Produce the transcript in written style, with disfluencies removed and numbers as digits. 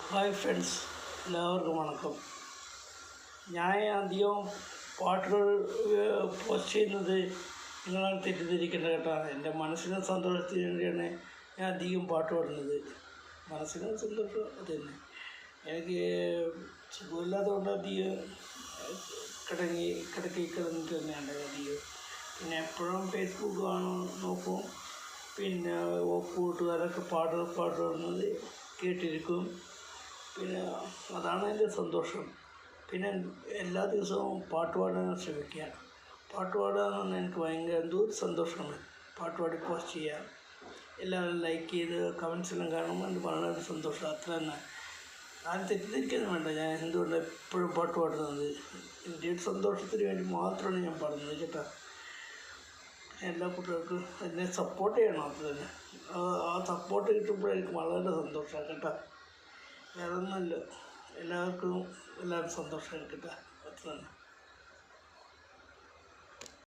Hi friends, എല്ലാവർക്കും വണക്കം. ഞാൻ അധികം പാട്ടുകൾ പോസ്റ്റ് ചെയ്യുന്നത് നിങ്ങളാണ് തെറ്റിദ്ധരിക്കേണ്ട കേട്ടോ. എൻ്റെ മനസ്സിന് സന്തോഷത്തിന് വേണ്ടിയാണ് ഞാൻ അധികം പാട്ട് പാടുന്നത്. മനസ്സിന് സന്തോഷം അത് തന്നെ. എനിക്ക് സുഖമില്ലാത്തതുകൊണ്ട് അധികം കിടന്നിട്ട് തന്നെയാണ് അധികം. പിന്നെ എപ്പോഴും ഫേസ്ബുക്ക് നോക്കും. പിന്നെ കൂട്ടുകാരൊക്കെ പാടുന്നത് കേട്ടിരിക്കും. പിന്നെ അതാണ് എൻ്റെ സന്തോഷം. പിന്നെ എല്ലാ ദിവസവും പാട്ട് പാടാൻ ശ്രമിക്കുക. പാട്ട് പാടുക എന്ന് പറഞ്ഞാൽ എനിക്ക് ഭയങ്കര എന്തോ ഒരു സന്തോഷമാണ്. പാട്ട് പാടി പോസ്റ്റ് ചെയ്യുക, എല്ലാവരും ലൈക്ക് ചെയ്ത് കമൻസെല്ലാം കാണുമ്പോൾ എനിക്ക് വളരെ സന്തോഷം. അത്ര തന്നെ. ഞാൻ തെറ്റിദ്ധരിക്കാനും വേണ്ട. ഞാൻ എന്തുകൊണ്ട് എപ്പോഴും പാട്ട് പാടുന്നത് എൻ്റെ ഒരു സന്തോഷത്തിന് വേണ്ടി മാത്രമാണ് ഞാൻ പാടുന്നത് കേട്ടോ. എല്ലാ കുട്ടികൾക്കും എന്നെ സപ്പോർട്ട് ചെയ്യണം. അത്ര തന്നെ. ആ സപ്പോർട്ട് കിട്ടുമ്പോഴെനിക്ക് വളരെ സന്തോഷമാണ് കേട്ടോ. വേറൊന്നുമില്ല. എല്ലാവർക്കും സന്തോഷമായിരിക്കട്ടെ. അത്ര തന്നെ.